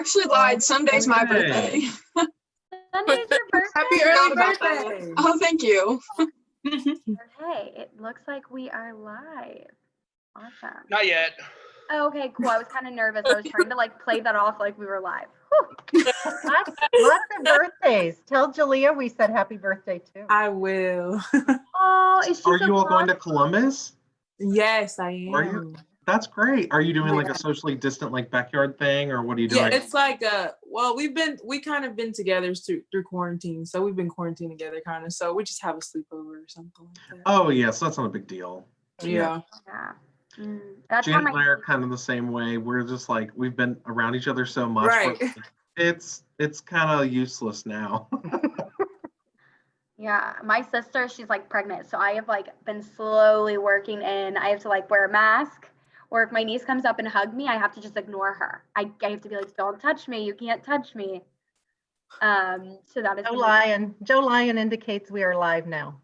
Actually lied. Sunday's my birthday. Sunday's your birthday. Happy early birthday. Oh, thank you. Okay, it looks like we are live. Awesome. Not yet. Oh, okay, cool. I was kind of nervous. I was trying to like play that off like we were live. Lots of birthdays. Tell Jalea we said happy birthday too. I will. Oh, is she Are so you all close? going to Columbus? Yes, I am. Are you? That's great. Are you doing like Yeah. a socially distant like backyard thing, or what are you Yeah, doing? it's like well, we kind of been together through quarantine. So we've been quarantined together kind of. So we just have a sleepover or something like that. Oh yeah, so that's not a big deal. Yeah. Yeah. That's how Janet my and I are kind of the same way. We're just like, we've been around each other so much. Right. It's kind of useless now. Yeah, my sister, she's like pregnant. So I have like been slowly working in. I have to like wear a mask, or if my niece comes up and hug me, I have to just ignore her. I have to be like, don't touch me. You can't touch me. So that is Joe Lyon indicates we are live now.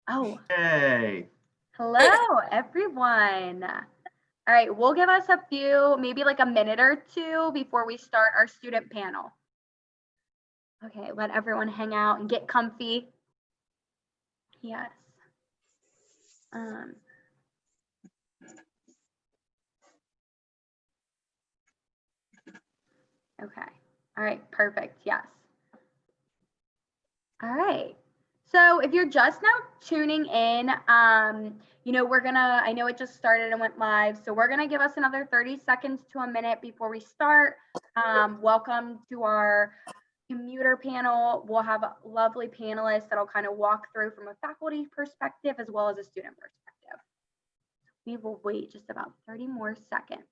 Oh, Yay. hello everyone. All right, we'll give us a few, maybe like a minute or two before we start our student panel. Okay, let everyone hang out and get comfy. Yes. Okay. All right, perfect. Yes. All right. So if you're just now tuning in, you know, I know it just started and went live. So we're gonna give us another 30 seconds to a minute before we start. Welcome to our commuter panel. We'll have lovely panelists that'll kind of walk through from a faculty perspective as well as a student perspective. We will wait just about 30 more seconds.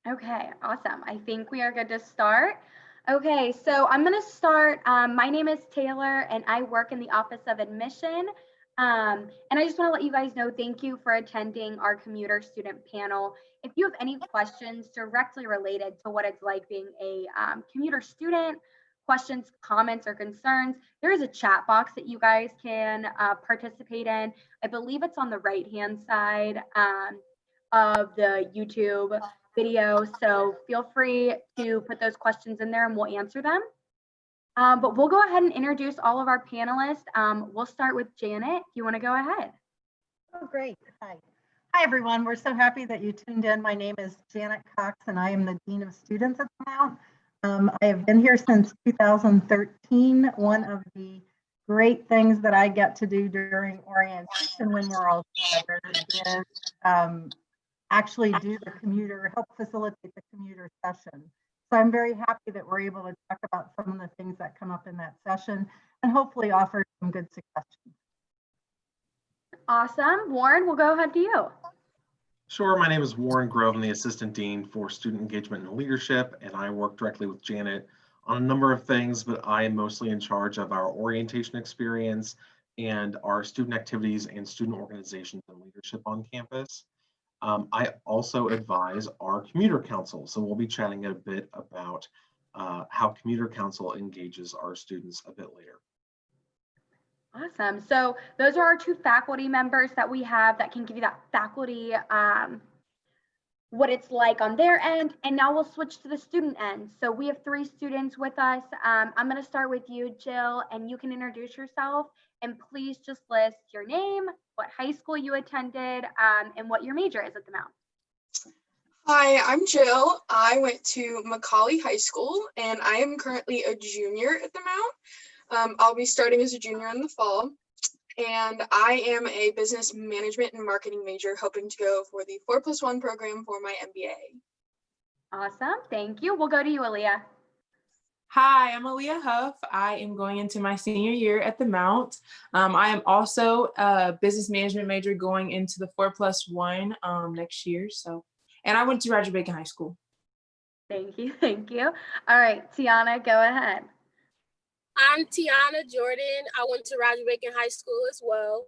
Okay, awesome. I think we are good to start. Okay, so I'm going to start. My name is Taylor, and I work in the Office of Admission. And I just want to let you guys know, thank you for attending our commuter student panel. If you have any questions directly related to what it's like being a commuter student, questions, comments, or concerns, there is a chat box that you guys can participate in. I believe it's on the right-hand side of the YouTube video. So feel free to put those questions in there and we'll answer them. But we'll go ahead and introduce all of our panelists. We'll start with Janet. If you want to go ahead. Oh, great. Hi. Hi, everyone. We're so happy that you tuned in. My name is Janet Cox, and I am the Dean of Students at the Mount. I have been here since 2013. One of the great things that I get to do during orientation when we're all together is actually help facilitate the commuter session. So I'm very happy that we're able to talk about some of the things that come up in that session and hopefully offer some good suggestions. Awesome. Warren, we'll go ahead to you. Sure. My name is Warren Grove. I'm the Assistant Dean for Student Engagement and Leadership, and I work directly with Janet on a number of things, but I am mostly in charge of our orientation experience and our student activities and student organizations and leadership on campus. I also advise our Commuter Council, so we'll be chatting a bit about how Commuter Council engages our students a bit later. Awesome. So those are our two faculty members that we have that can give you that faculty, what it's like on their end. And now we'll switch to the student end. So we have 3 students with us. I'm going to start with you, Jill, and you can introduce yourself. And please just list your name, what high school you attended, and what your major is at the Mount. Hi, I'm Jill. I went to Macaulay High School, and I am currently a junior at the Mount. I'll be starting as a junior in the fall, and I am a business management and marketing major, hoping to go for the 4+1 program for my MBA. Awesome. Thank you. We'll go to you, Aaliyah. Hi, I'm Aaliyah Huff. I am going into my senior year at the Mount. I am also a business management major going into the 4+1 next year. And I went to Roger Bacon High School. Thank you. Thank you. All right, Tiana, go ahead. I'm Tiana Jordan. I went to Roger Bacon High School as well.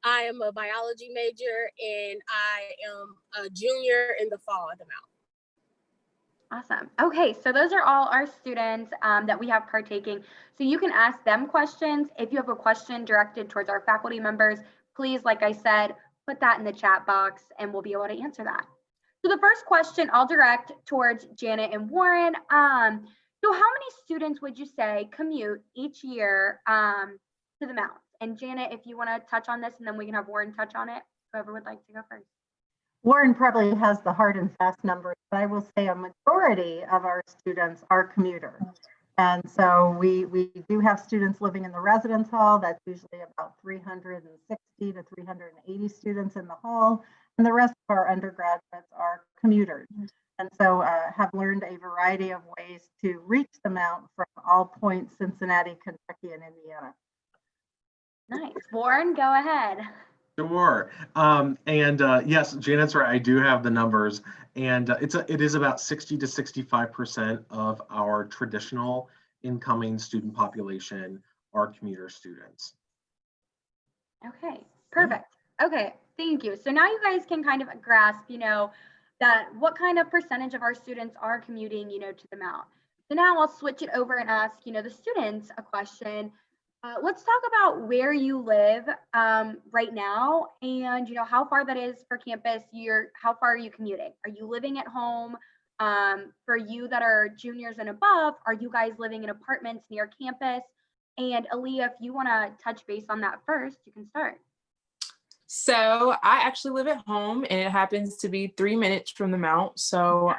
I am a biology major and I am a junior in the fall at the Mount. Awesome. Okay, so those are all our students that we have partaking. So you can ask them questions. If you have a question directed towards our faculty members, please, like I said, put that in the chat box and we'll be able to answer that. So the first question I'll direct towards Janet and Warren. So how many students would you say commute each year to the Mount? And Janet, if you want to touch on this, and then we can have Warren touch on it, whoever would like to go first. Warren probably has the hard and fast numbers, but I will say a majority of our students are commuters. And so we do have students living in the residence hall. That's usually about 360 to 380 students in the hall. And the rest of our undergraduates are commuters. And so have learned a variety of ways to reach the Mount from all points, Cincinnati, Kentucky, and Indiana. Nice. Warren, go ahead. Sure. Yes, Janet's right. I do have the numbers, and it is about 60 to 65% of our traditional incoming student population are commuter students. Okay, perfect. Okay, thank you. So now you guys can kind of grasp, that what kind of percentage of our students are commuting, to the Mount. So now I'll switch it over and ask, the students a question. Let's talk about where you live right now and, how far that is for campus. How far are you commuting? Are you living at home? For you that are juniors and above, are you guys living in apartments near campus? And Aaliyah, if you want to touch base on that first, you can start. So I actually live at home and it happens to be 3 minutes from the Mount. So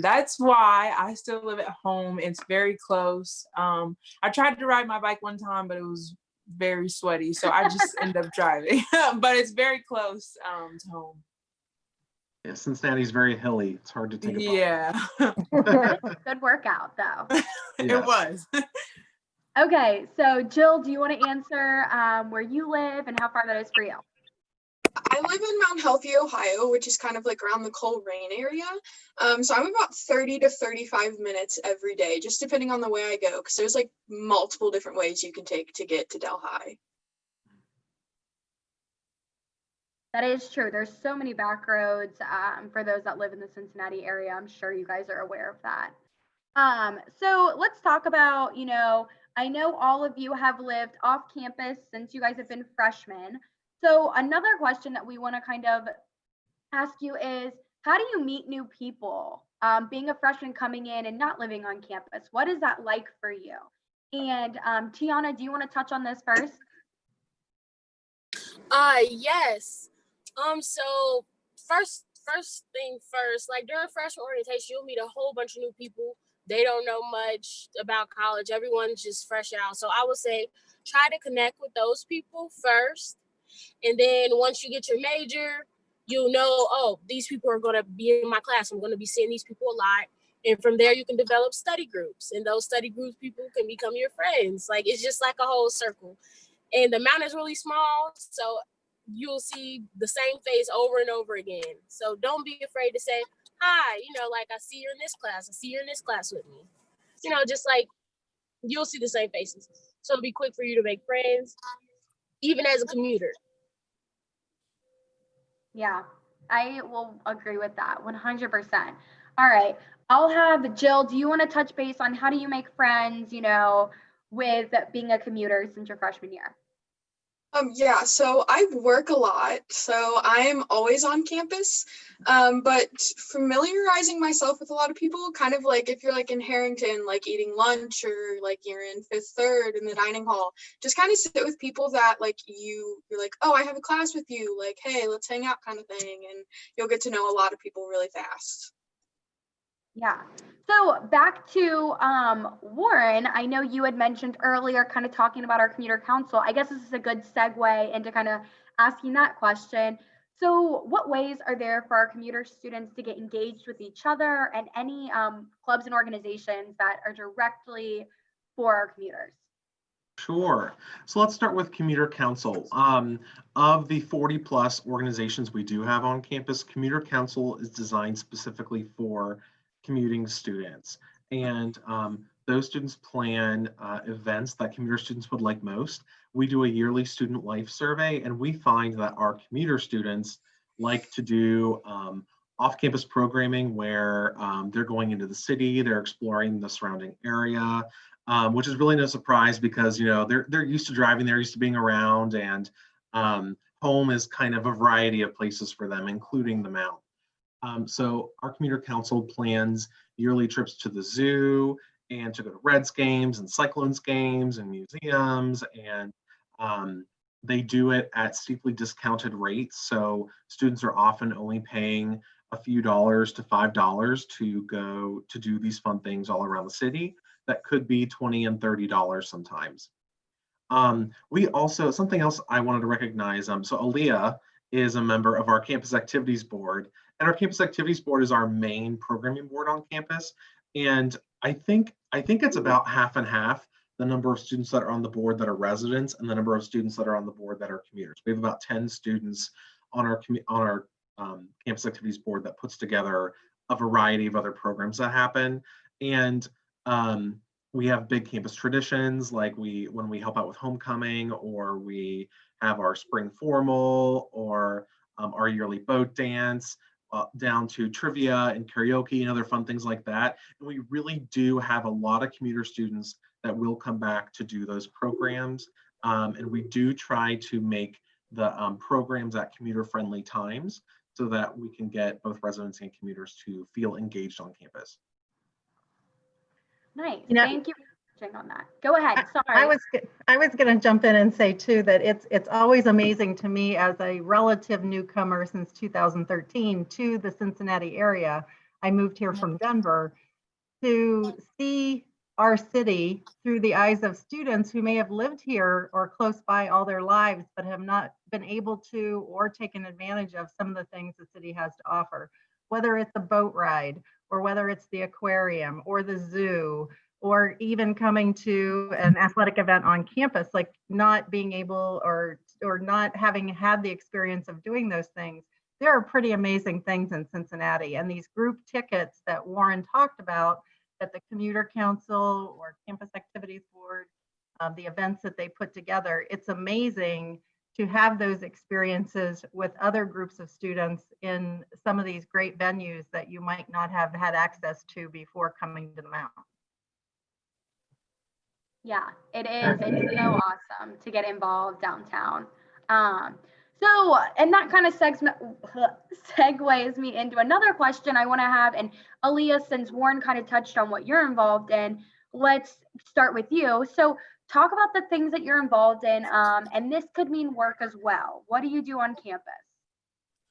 that's why I still live at home. It's very close. I tried to ride my bike one time, but it was very sweaty. So I just ended up driving, but it's very close to home. Yeah, Cincinnati's very hilly. It's hard to take a bike. Yeah. Good workout though. It Yes. was. Okay, so Jill, do you want to answer where you live and how far that is for you? I live in Mount Healthy, Ohio, which is kind of like around the Coleraine area. So I'm about 30 to 35 minutes every day, just depending on the way I go, because there's like multiple different ways you can take to get to Delhi. That is true. There's so many back roads for those that live in the Cincinnati area. I'm sure you guys are aware of that. So let's talk about, I know all of you have lived off campus since you guys have been freshmen. So another question that we want to kind of ask you is, how do you meet new people? Being a freshman coming in and not living on campus, what is that like for you? And Tiana, do you want to touch on this first? Yes. So first thing first, like during freshman orientation, you'll meet a whole bunch of new people. They don't know much about college. Everyone's just fresh out. So I would say try to connect with those people first. And then once you get your major, you'll know, oh, these people are going to be in my class. I'm going to be seeing these people a lot. And from there, you can develop study groups. And those study groups, people can become your friends. Like, it's just like a whole circle. And the Mount is really small, so you'll see the same face over and over again. So don't be afraid to say, hi, like, I see you in this class. I see you in this class with me. Just like, you'll see the same faces. So it'll be quick for you to make friends, even as a commuter. Yeah, I will agree with that 100%. All right, I'll have Jill, do you want to touch base on how do you make friends, with being a commuter since your freshman year? Yeah, so I work a lot, so I'm always on campus, but familiarizing myself with a lot of people, kind of like if you're like in Harrington, like eating lunch, or like you're in Fifth Third in the dining hall, just kind of sit with people that like you're like, oh, I have a class with you, like, hey, let's hang out kind of thing, and you'll get to know a lot of people really fast. Yeah. So back to Warren, I know you had mentioned earlier kind of talking about our commuter council. I guess this is a good segue into kind of asking that question. So what ways are there for our commuter students to get engaged with each other, and any clubs and organizations that are directly for our commuters? Sure. So let's start with Commuter Council. Of the 40 plus organizations we do have on campus, Commuter Council is designed specifically for commuting students. And those students plan events that commuter students would like most. We do a yearly student life survey, and we find that our commuter students like to do off-campus programming where they're going into the city, they're exploring the surrounding area, which is really no surprise because they're used to driving, they're used to being around, and home is kind of a variety of places for them, including the Mount. So our commuter council plans yearly trips to the zoo and to go to Reds games and Cyclones games and museums, and they do it at steeply discounted rates. So students are often only paying a few dollars to $5 to go to do these fun things all around the city. That could be $20 and $30 sometimes. We also, something else I wanted to recognize, so Aaliyah is a member of our campus activities board, and our campus activities board is our main programming board on campus. And I think it's about half and half, the number of students that are on the board that are residents and the number of students that are on the board that are commuters. We have about 10 students on our campus activities board that puts together a variety of other programs that happen. And we have big campus traditions, like when we help out with homecoming, or we have our spring formal, or our yearly boat dance, down to trivia and karaoke and other fun things like that. And we really do have a lot of commuter students that will come back to do those programs. And we do try to make the programs at commuter-friendly times so that we can get both residents and commuters to feel engaged on campus. Nice. Thank you for touching on that. Go ahead. Sorry. I was going to jump in and say too that it's always amazing to me as a relative newcomer since 2013 to the Cincinnati area. I moved here from Denver to see our city through the eyes of students who may have lived here or close by all their lives, but have not been able to or taken advantage of some of the things the city has to offer, whether it's a boat ride or whether it's the aquarium or the zoo, or even coming to an athletic event on campus, like not being able or not having had the experience of doing those things. There are pretty amazing things in Cincinnati, and these group tickets that Warren talked about at the Commuter Council or Campus Activities Board, the events that they put together, it's amazing to have those experiences with other groups of students in some of these great venues that you might not have had access to before coming to the Mount. Yeah, it is. It's so awesome to get involved downtown. And that kind of segues me into another question I want to have. And Aaliyah, since Warren kind of touched on what you're involved in, let's start with you. So talk about the things that you're involved in, and this could mean work as well. What do you do on campus?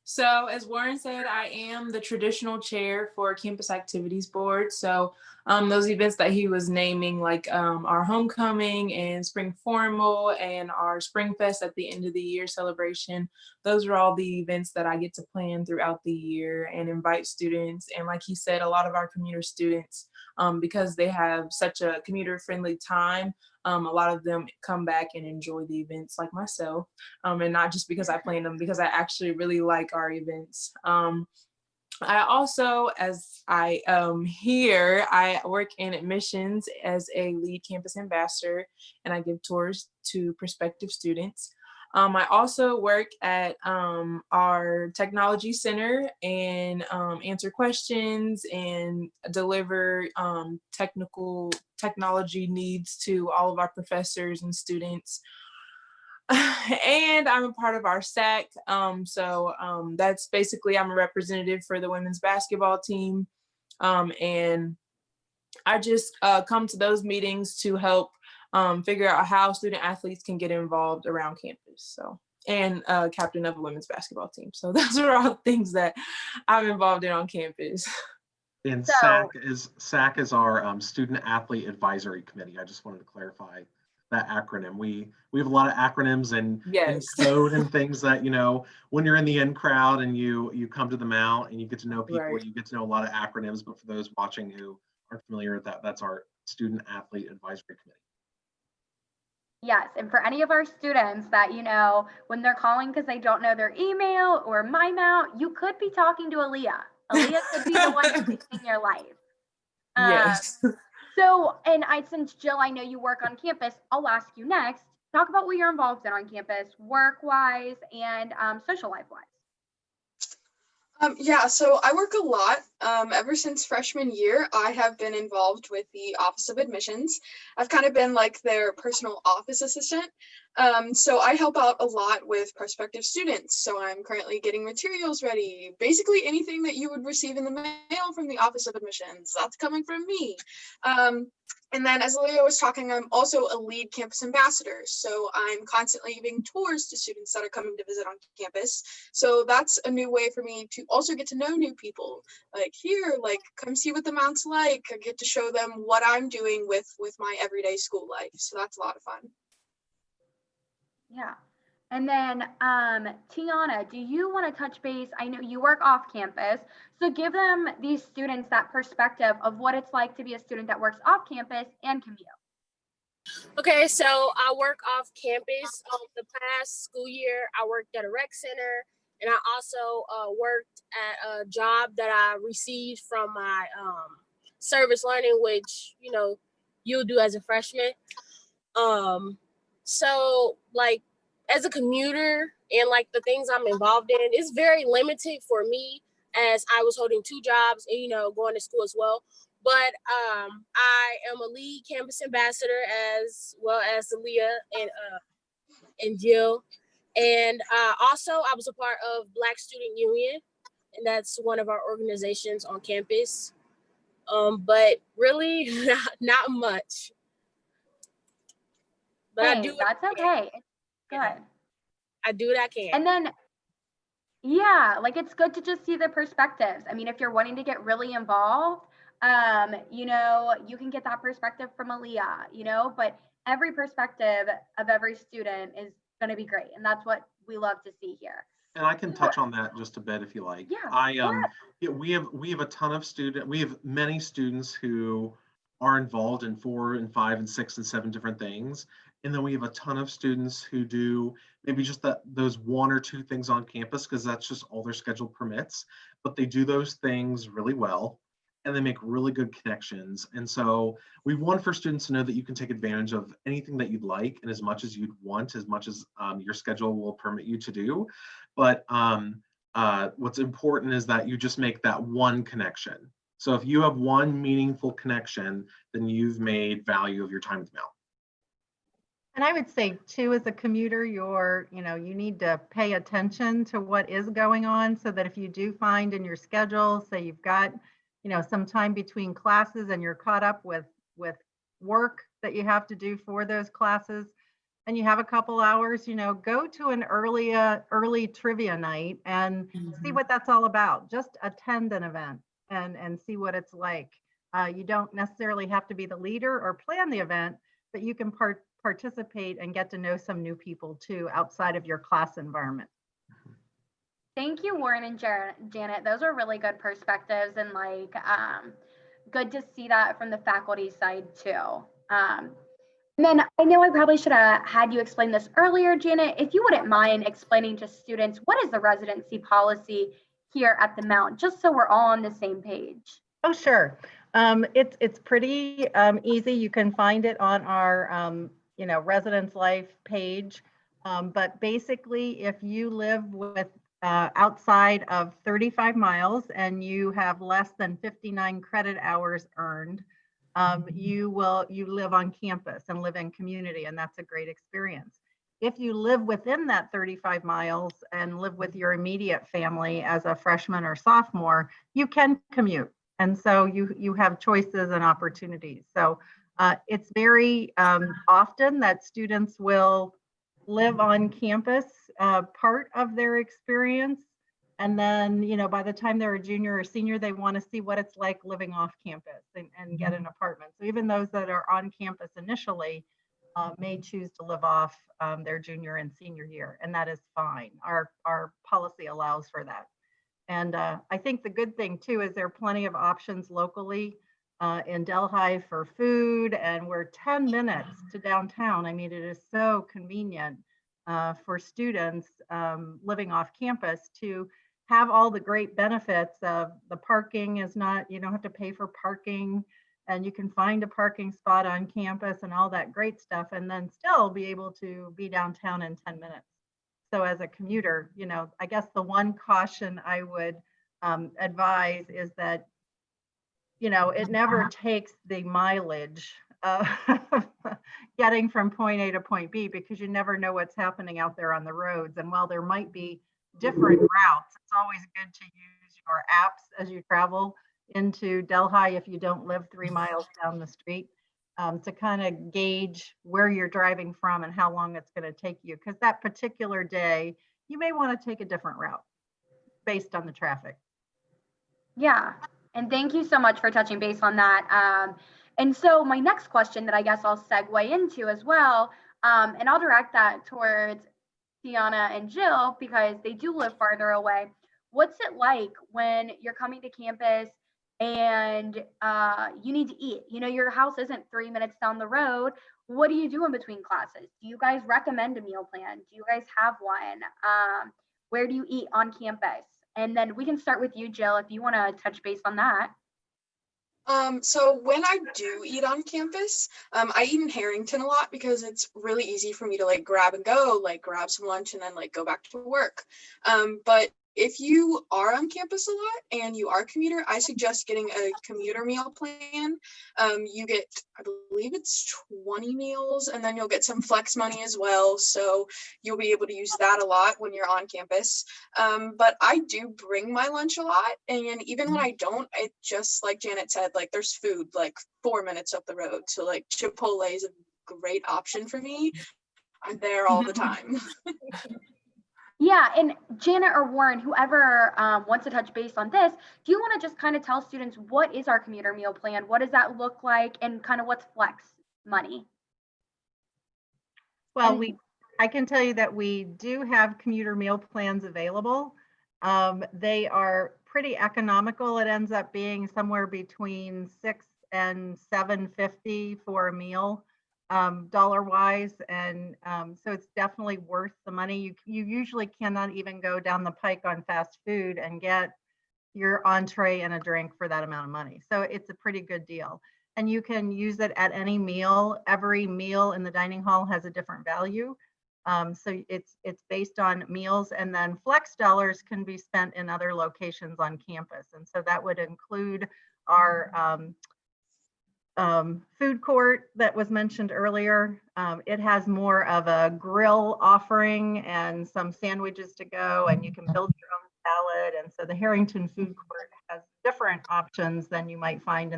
So as Warren said, I am the traditional chair for Campus Activities Board. So those events that he was naming, like our homecoming and spring formal and our spring fest at the end of the year celebration, those are all the events that I get to plan throughout the year and invite students. And like he said, a lot of our commuter students, because they have such a commuter friendly time, a lot of them come back and enjoy the events like myself, and not just because I plan them, because I actually really like our events. I also, as I here, I work in admissions as a lead campus ambassador, and I give tours to prospective students. I also work at our technology center and answer questions and deliver technology needs to all of our professors and students. And I'm a part of our SAC. That's basically, I'm a representative for the women's basketball team. And I just come to those meetings to help figure out how student athletes can get involved around campus. So, and captain of a women's basketball team. So those are all things that I'm involved in on campus. And SAC is our Student Athlete Advisory Committee. I just wanted to clarify that acronym. We have a lot of acronyms and code and things that, when you're in the in crowd and you come to the Mount and you get to know people, right, you get to know a lot of acronyms. But for those watching who aren't familiar with that, that's our Student Athlete Advisory Committee. Yes, and for any of our students that, when they're calling because they don't know their email or my Mount, you could be talking to Aaliyah. Aaliyah could be the one fixing your life. Yes. So, since Jill, I know you work on campus, I'll ask you next. Talk about what you're involved in on campus, work-wise and social life-wise. Yeah, so I work a lot. Ever since freshman year, I have been involved with the Office of Admissions. I've kind of been like their personal office assistant. So I help out a lot with prospective students. So I'm currently getting materials ready. Basically anything that you would receive in the mail from the Office of Admissions, that's coming from me. And then as Leah was talking, I'm also a lead campus ambassador. So I'm constantly giving tours to students that are coming to visit on campus. So that's a new way for me to also get to know new people. Like here, like come see what the Mount's like. I get to show them what I'm doing with my everyday school life. So that's a lot of fun. Yeah. And then, Tiana, do you want to touch base? I know you work off campus, so give them, these students, that perspective of what it's like to be a student that works off campus and commute. Okay, so I work off campus. The past school year, I worked at a rec center, and I also worked at a job that I received from my service learning, which you'll do as a freshman. So like as a commuter and like the things I'm involved in, it's very limited for me as I was holding two jobs and going to school as well. But I am a lead campus ambassador as well as Leah and Jill. And also I was a part of Black Student Union, and that's one of our organizations on campus. But really not much. But I do. That's okay. It's good. I do what I can. And then, yeah, like it's good to just see the perspectives. I mean, if you're wanting to get really involved, you can get that perspective from Aaliyah, but every perspective of every student is going to be great. And that's what we love to see here. And I can touch on that just a bit if you like. Yeah. We have a ton of we have many students who are involved in 4 and 5 and 6 and 7 different things. And then we have a ton of students who do maybe just those 1 or 2 things on campus because that's just all their schedule permits. But they do those things really well and they make really good connections. And so we want for students to know that you can take advantage of anything that you'd like and as much as you'd want, as much as your schedule will permit you to do. But what's important is that you just make that one connection. So if you have one meaningful connection, then you've made value of your time at the Mount. And I would say too, as a commuter, you need to pay attention to what is going on so that if you do find in your schedule, say you've got, some time between classes and you're caught up with work that you have to do for those classes and you have a couple hours, go to an early trivia night and see what that's all about. Just attend an event and see what it's like. You don't necessarily have to be the leader or plan the event, but you can participate and get to know some new people too outside of your class environment. Thank you, Warren and Janet. Those are really good perspectives and good to see that from the faculty side too. And then I know I probably should have had you explain this earlier, Janet. If you wouldn't mind explaining to students, what is the residency policy here at the Mount, just so we're all on the same page? Oh, sure. It's pretty easy. You can find it on our residence life page. But basically, if you live with outside of 35 miles and you have less than 59 credit hours earned, you live on campus and live in community, and that's a great experience. If you live within that 35 miles and live with your immediate family as a freshman or sophomore, you can commute. And so you have choices and opportunities. So it's very often that students will live on campus part of their experience. And then, by the time they're a junior or senior, they want to see what it's like living off campus and get an apartment. So even those that are on campus initially may choose to live off their junior and senior year, and that is fine. Our policy allows for that. And I think the good thing too is there are plenty of options locally in Delhi for food, and we're 10 minutes to downtown. I mean, it is so convenient for students living off campus to have all the great benefits of the parking is not, you don't have to pay for parking, and you can find a parking spot on campus and all that great stuff, and then still be able to be downtown in 10 minutes. So as a commuter, I guess the one caution I would advise is that, you know, it never takes the mileage of getting from point A to point B, because you never know what's happening out there on the roads. And while there might be different routes, it's always good to use your apps as you travel into Delhi if you don't live 3 miles down the street, to kind of gauge where you're driving from and how long it's going to take you. Because that particular day, you may want to take a different route based on the traffic. Yeah, and thank you so much for touching base on that. And so my next question that I guess I'll segue into as well, and I'll direct that towards Tiana and Jill because they do live farther away. What's it like when you're coming to campus and you need to eat? You know, your house isn't 3 minutes down the road. What do you do in between classes? Do you guys recommend a meal plan? Do you guys have one? Where do you eat on campus? And then we can start with you, Jill, if you want to touch base on that. So when I do eat on campus, I eat in Harrington a lot because it's really easy for me to like grab and go, like grab some lunch and then like go back to work. But if you are on campus a lot and you are a commuter, I suggest getting a commuter meal plan. You get, I believe it's 20 meals, and then you'll get some flex money as well. So you'll be able to use that a lot when you're on campus. But I do bring my lunch a lot. And even when I don't, it just like Janet said, like there's food like 4 minutes up the road. So like Chipotle is a great option for me. I'm there all the time. Yeah, and Janet or Warren, whoever wants to touch base on this, do you want to just kind of tell students what is our commuter meal plan? What does that look like, and kind of what's flex money? Well, I can tell you that we do have commuter meal plans available. They are pretty economical. It ends up being somewhere between $6 and $7.50 for a meal, dollar wise, and so it's definitely worth the money. You usually cannot even go down the pike on fast food and get your entree and a drink for that amount of money. So it's a pretty good deal, and you can use it at any meal. Every meal in the dining hall has a different value. So it's based on meals, and then flex dollars can be spent in other locations on campus, and so that would include our food court that was mentioned earlier. It has more of a grill offering and some sandwiches to go, and you can build your own salad. And so the Harrington food court has different options than you might find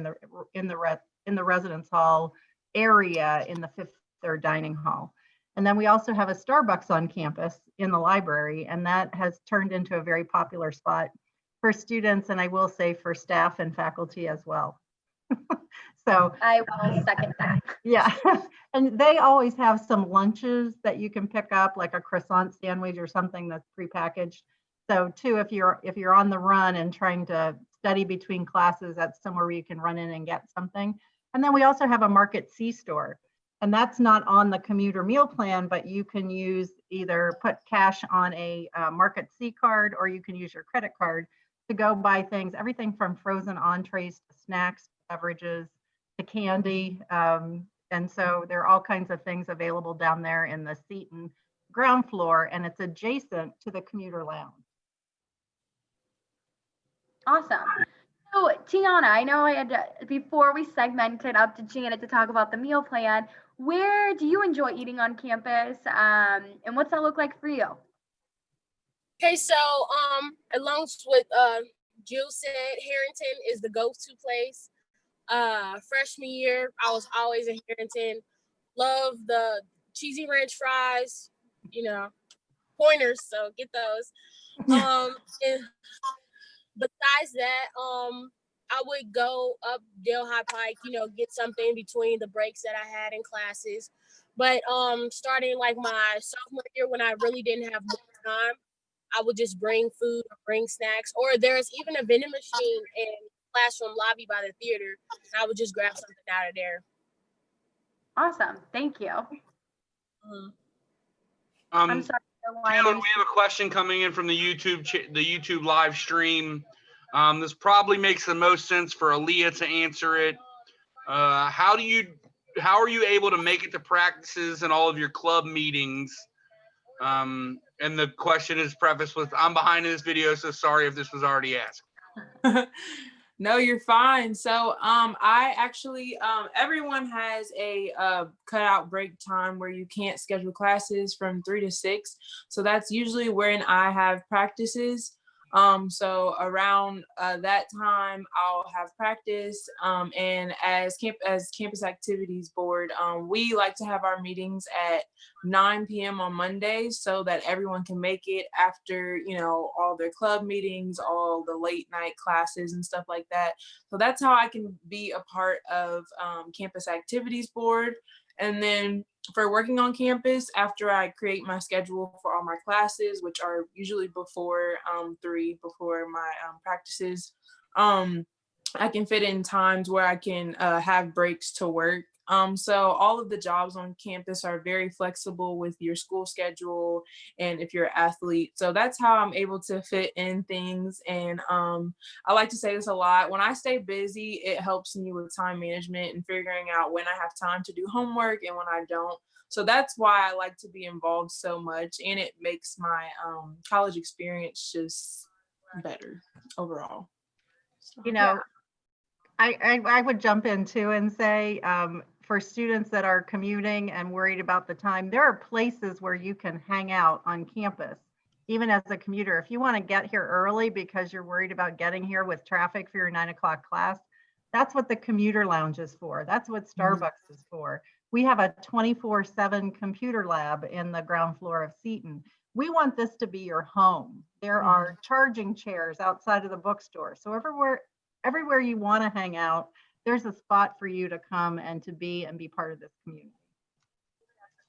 in the residence hall area in the fifth or dining hall. And then we also have a Starbucks on campus in the library, and that has turned into a very popular spot for students, and I will say for staff and faculty as well. So I will second that. Yeah, and they always have some lunches that you can pick up, like a croissant sandwich or something that's prepackaged. So too, if you're on the run and trying to study between classes, that's somewhere where you can run in and get something. And then we also have a Market C store, and that's not on the commuter meal plan, but you can either put cash on a Market C card, or you can use your credit card to go buy things, everything from frozen entrees to snacks, beverages, to candy. And so there are all kinds of things available down there in the Seton ground floor, and it's adjacent to the commuter lounge. Awesome. So Tiana, I know I had before we segmented up to Janet to talk about the meal plan, where do you enjoy eating on campus? And what's that look like for you? Okay, so along with Jill said, Harrington is the go-to place. Freshman year, I was always in Harrington. Love the cheesy ranch fries, pointers, so get those. And besides that, I would go up Delhi Pike, get something between the breaks that I had in classes. But starting like my sophomore year, when I really didn't have more time, I would just bring food or bring snacks, or there's even a vending machine in the classroom lobby by the theater. I would just grab something out of there. Awesome. Thank you. I'm sorry. Taylor, we have a question coming in from the YouTube live stream. This probably makes the most sense for Aaliyah to answer it. How are you able to make it to practices and all of your club meetings? And the question is prefaced with, I'm behind in this video, so sorry if this was already asked. No, you're fine. So I actually everyone has a cutout break time where you can't schedule classes from 3 to 6. So that's usually when I have practices. So around that time I'll have practice. And as campus activities board, we like to have our meetings at 9 p.m. on Mondays so that everyone can make it after, you know, all their club meetings, all the late night classes and stuff like that. So that's how I can be a part of campus activities board. And then for working on campus, after I create my schedule for all my classes, which are usually before 3, before my practices, I can fit in times where I can have breaks to work. So all of the jobs on campus are very flexible with your school schedule and if you're an athlete. So that's how I'm able to fit in things. And I like to say this a lot. When I stay busy, it helps me with time management and figuring out when I have time to do homework and when I don't. So that's why I like to be involved so much. And it makes my college experience just better overall. You know, I would jump in too and say, for students that are commuting and worried about the time, there are places where you can hang out on campus, even as a commuter. If you want to get here early because you're worried about getting here with traffic for your 9 o'clock class, that's what the commuter lounge is for. That's what Starbucks is for. We have a 24/7 computer lab in the ground floor of Seton. We want this to be your home. There are charging chairs outside of the bookstore. So everywhere you want to hang out, there's a spot for you to come and to be part of this community.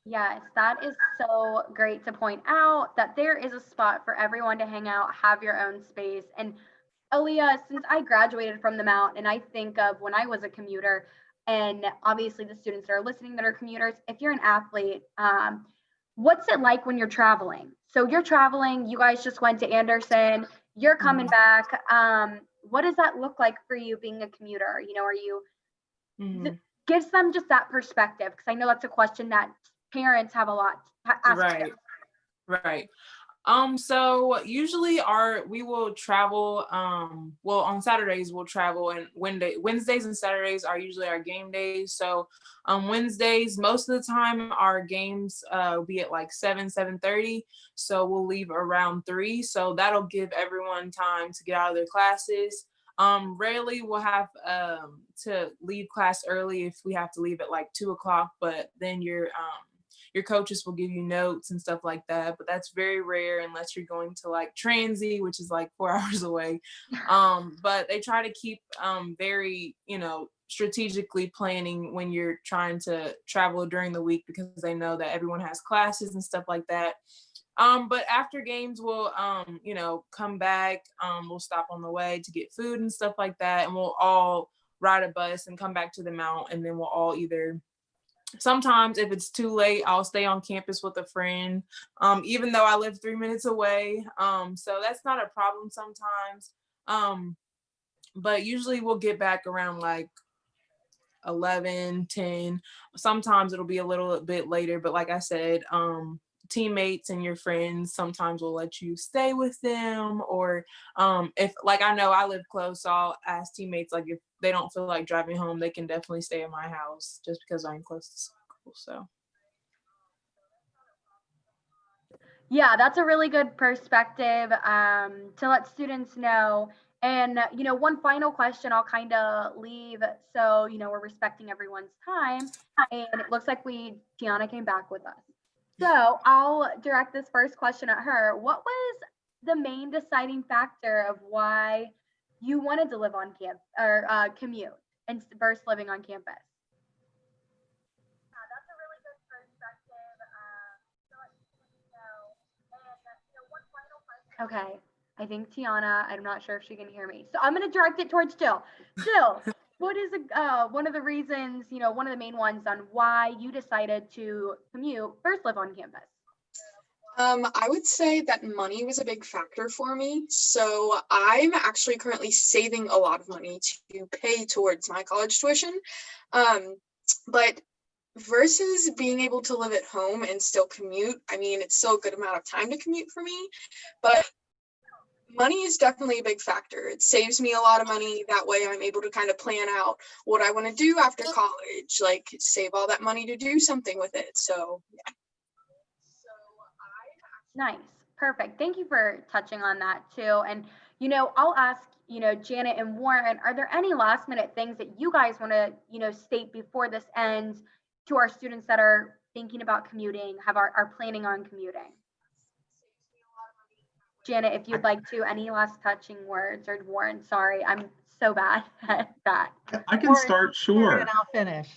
Yes, that is so great to point out that there is a spot for everyone to hang out, have your own space. And Aaliyah, since I graduated from the Mount and I think of when I was a commuter, and obviously the students that are listening that are commuters, if you're an athlete, what's it like when you're traveling? So you're traveling, you guys just went to Anderson, you're coming back. What does that look like for you being a commuter? You know, are you, gives them just that perspective? Because I know that's a question that parents have a lot to ask. Right, right. So usually we will travel, well, on Saturdays we'll travel, and Wednesdays and Saturdays are usually our game days. So Wednesdays, most of the time our games will be at like 7:30. So we'll leave around 3. So that'll give everyone time to get out of their classes. Rarely we'll have to leave class early if we have to leave at like 2 o'clock, but then your coaches will give you notes and stuff like that, but that's very rare unless you're going to like Transy, which is like 4 hours away. But they try to keep very, strategically planning when you're trying to travel during the week because they know that everyone has classes and stuff like that. But after games, we'll, come back, we'll stop on the way to get food and stuff like that. And we'll all ride a bus and come back to the Mount, and then we'll all sometimes if it's too late, I'll stay on campus with a friend, even though I live 3 minutes away. So that's not a problem sometimes. But usually we'll get back around like 11, 10. Sometimes it'll be a little bit later, but like I said, teammates and your friends sometimes will let you stay with them, or if like I know I live close, so I'll ask teammates like if they don't feel like driving home, they can definitely stay at my house just because I'm close to school. So yeah, that's a really good perspective to let students know. And one final question I'll kind of leave, so we're respecting everyone's time, and it looks like Tiana came back with us. So I'll direct this first question at her. What was the main deciding factor of why you wanted to live on campus or commute and versus living on campus? That's a really good perspective. One final question. Okay, I think Tiana, I'm not sure if she can hear me. So I'm going to direct it towards Jill. Jill, what is one of the reasons, one of the main ones on why you decided to commute versus live on campus? I would say that money was a big factor for me. So I'm actually currently saving a lot of money to pay towards my college tuition. But versus being able to live at home and still commute, I mean, it's still a good amount of time to commute for me, but Money is definitely a big factor. It saves me a lot of money. That way I'm able to kind of plan out what I want to do after college, like save all that money to do something with it. So yeah. Nice. Perfect. Thank you for touching on that too. And, I'll ask, Janet and Warren, are there any last minute things that you guys want to, state before this ends to our students that are thinking about commuting, are planning on commuting? Janet, if you'd like to, any last touching words, or Warren, sorry, I'm so bad at that. I can Warren, start, sure. And I'll finish.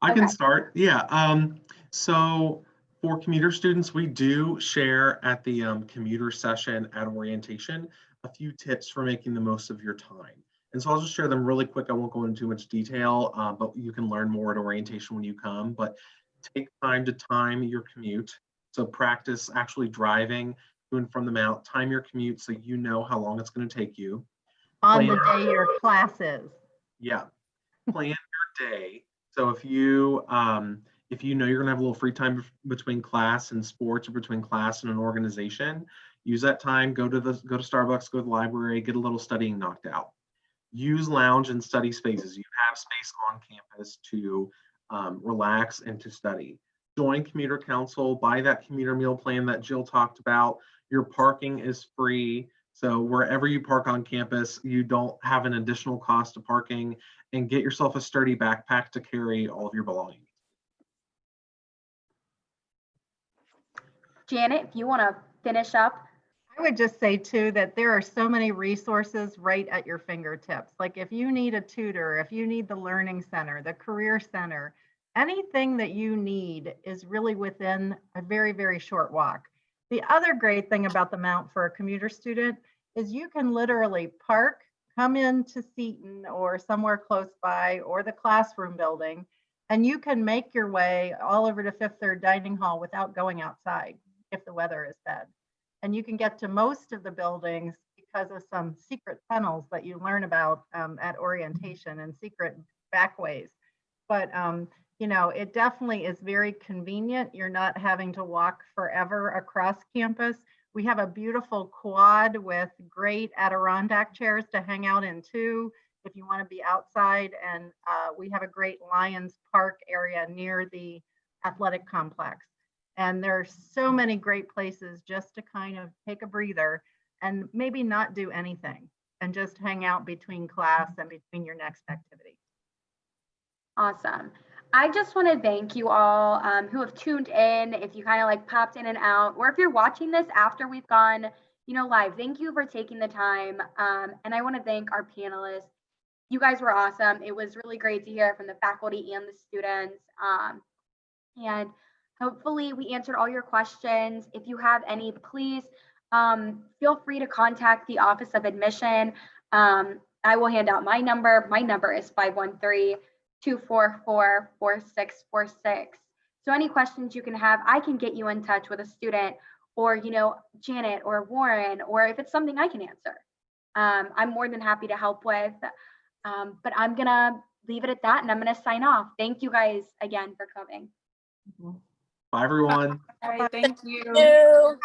I can Okay. start, yeah. So for commuter students, we do share at the commuter session at orientation a few tips for making the most of your time. And so I'll just share them really quick. I won't go into too much detail, but you can learn more at orientation when you come. But take time to time your commute. So practice actually driving to and from the mount. Time your commute so you know how long it's going to take you. On the day your class is. Yeah, plan your day. So if you know you're gonna have a little free time between class and sports, or between class and an organization, use that time. Go to Starbucks, go to the library, get a little studying knocked out. Use lounge and study spaces. You have space on campus to relax and to study. Join commuter council. Buy that commuter meal plan that Jill talked about. Your parking is free. So wherever you park on campus, you don't have an additional cost of parking, and get yourself a sturdy backpack to carry all of your belongings. Janet, if you want to finish up. I would just say too that there are so many resources right at your fingertips. Like if you need a tutor, if you need the learning center, the career center, anything that you need is really within a very, very short walk. The other great thing about the Mount for a commuter student is you can literally park, come into Seton or somewhere close by, or the classroom building, and you can make your way all over to Fifth Third Dining Hall without going outside if the weather is bad. And you can get to most of the buildings because of some secret tunnels that you learn about at orientation, and secret backways. But it definitely is very convenient. You're not having to walk forever across campus. We have a beautiful quad with great Adirondack chairs to hang out in too, if you want to be outside. And we have a great Lions Park area near the athletic complex. And there's so many great places just to kind of take a breather and maybe not do anything and just hang out between class and between your next activity. Awesome. I just want to thank you all who have tuned in. If you kind of like popped in and out, or if you're watching this after we've gone, live, thank you for taking the time. And I want to thank our panelists. You guys were awesome. It was really great to hear from the faculty and the students. And hopefully we answered all your questions. If you have any, please feel free to contact the Office of Admission. I will hand out my number. My number is 513-244-4646. So any questions you can have, I can get you in touch with a student, or, Janet or Warren, or if it's something I can answer, I'm more than happy to help with. But I'm going to leave it at that, and I'm going to sign off. Thank you guys again for coming. Bye, everyone. All right, thank you. Thank you.